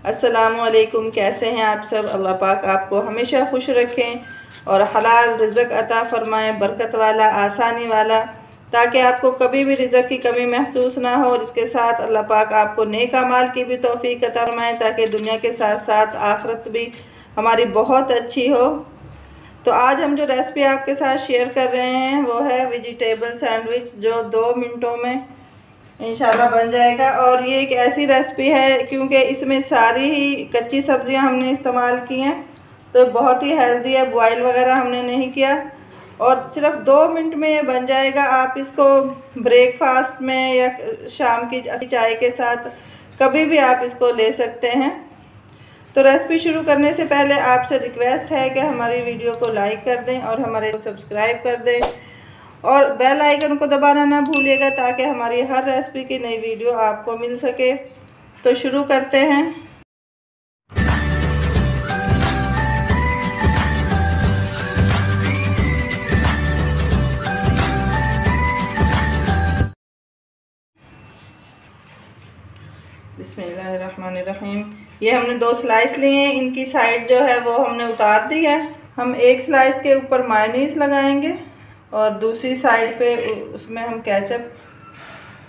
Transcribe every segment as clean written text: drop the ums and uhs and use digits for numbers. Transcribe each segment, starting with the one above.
अस्सलामुअलैकुम, कैसे हैं आप सब। अल्लाह पाक आपको हमेशा खुश रखें और हलाल रिज़्क़ अता फ़रमाएँ, बरकत वाला, आसानी वाला, ताकि आपको कभी भी रिज़्क़ की कमी महसूस ना हो। और इसके साथ अल्लाह पाक आपको नेक अमाल की भी तौफ़ीक अता फ़रमाएँ, ताकि दुनिया के साथ साथ आखिरत भी हमारी बहुत अच्छी हो। तो आज हम जो रेसिपी आपके साथ शेयर कर रहे हैं वो है वेजिटेबल सैंडविच, जो 2 मिनटों में इंशाल्लाह बन जाएगा। और ये एक ऐसी रेसिपी है क्योंकि इसमें सारी ही कच्ची सब्जियां हमने इस्तेमाल की हैं, तो बहुत ही हेल्दी है, बॉयल वगैरह हमने नहीं किया और सिर्फ 2 मिनट में ये बन जाएगा। आप इसको ब्रेकफास्ट में या शाम की चाय के साथ कभी भी आप इसको ले सकते हैं। तो रेसिपी शुरू करने से पहले आपसे रिक्वेस्ट है कि हमारी वीडियो को लाइक कर दें और हमारे को सब्सक्राइब कर दें और बेल आइकन को दबाना ना भूलिएगा, ताकि हमारी हर रेसिपी की नई वीडियो आपको मिल सके। तो शुरू करते हैं। बिस्मिल्लाहिर्रहमानिर्रहीम। ये हमने 2 स्लाइस लिए हैं, इनकी साइड जो है वो हमने उतार दी है। हम एक स्लाइस के ऊपर मायोनीज़ लगाएंगे और दूसरी साइड पे उसमें हम केचप,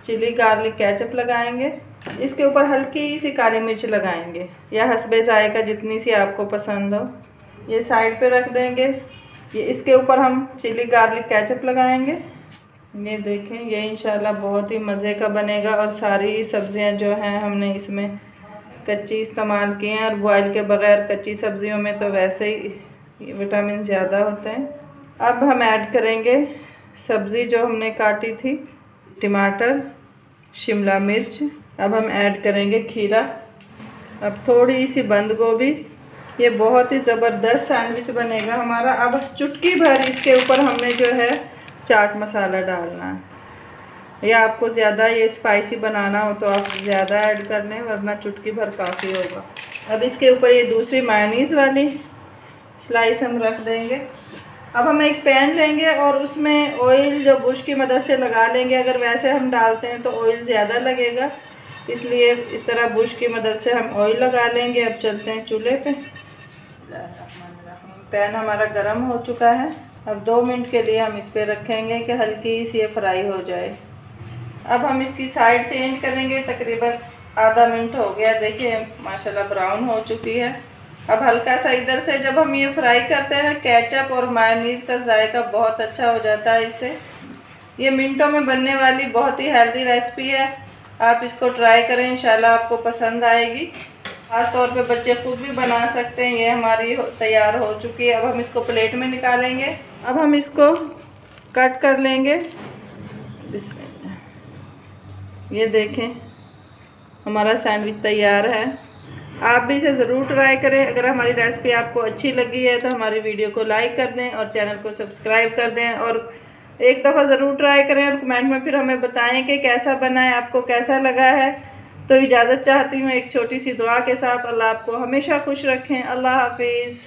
चिली गार्लिक केचप लगाएंगे। इसके ऊपर हल्की सी काली मिर्च लगाएंगे या हस्बे ज़ायका जितनी सी आपको पसंद हो। ये साइड पे रख देंगे। ये इसके ऊपर हम चिली गार्लिक केचप लगाएंगे। ये देखें, ये इंशाल्लाह बहुत ही मज़े का बनेगा। और सारी सब्ज़ियां जो हैं हमने इसमें कच्ची इस्तेमाल की हैं, और बॉयल के बग़ैर कच्ची सब्ज़ियों में तो वैसे ही विटामिन ज़्यादा होते हैं। अब हम ऐड करेंगे सब्ज़ी जो हमने काटी थी, टमाटर, शिमला मिर्च। अब हम ऐड करेंगे खीरा, अब थोड़ी सी बंद गोभी। ये बहुत ही ज़बरदस्त सैंडविच बनेगा हमारा। अब चुटकी भर इसके ऊपर हमने जो है चाट मसाला डालना है, या आपको ज़्यादा ये स्पाइसी बनाना हो तो आप ज़्यादा ऐड कर लें, वरना चुटकी भर काफ़ी होगा। अब इसके ऊपर ये दूसरी मायोनीज़ वाली स्लाइस हम रख देंगे। अब हम एक पैन लेंगे और उसमें ऑयल जो बुश की मदद से लगा लेंगे। अगर वैसे हम डालते हैं तो ऑयल ज़्यादा लगेगा, इसलिए इस तरह बुश की मदद से हम ऑयल लगा लेंगे। अब चलते हैं चूल्हे पे। पैन हमारा गर्म हो चुका है। अब 2 मिनट के लिए हम इस पर रखेंगे कि हल्की सी ये फ्राई हो जाए। अब हम इसकी साइड चेंज करेंगे। तकरीबन आधा मिनट हो गया, देखिए माशाल्लाह ब्राउन हो चुकी है। अब हल्का सा इधर से जब हम ये फ्राई करते हैं ना, केचप और मायोनीज़ का जायका बहुत अच्छा हो जाता है इससे। ये मिनटों में बनने वाली बहुत ही हेल्दी रेसिपी है, आप इसको ट्राई करें, इंशाल्लाह आपको पसंद आएगी। ख़ास तौर पे बच्चे खुद भी बना सकते हैं। ये हमारी तैयार हो चुकी है। अब हम इसको प्लेट में निकालेंगे। अब हम इसको कट कर लेंगे। बिस्मिल्लाह, ये देखें हमारा सैंडविच तैयार है। आप भी इसे ज़रूर ट्राई करें। अगर हमारी रेसिपी आपको अच्छी लगी है तो हमारी वीडियो को लाइक कर दें और चैनल को सब्सक्राइब कर दें, और एक दफ़ा ज़रूर ट्राई करें और कमेंट में फिर हमें बताएं कि कैसा बना है, आपको कैसा लगा है। तो इजाज़त चाहती हूँ एक छोटी सी दुआ के साथ। अल्लाह आपको हमेशा खुश रखें। अल्लाह हाफिज़।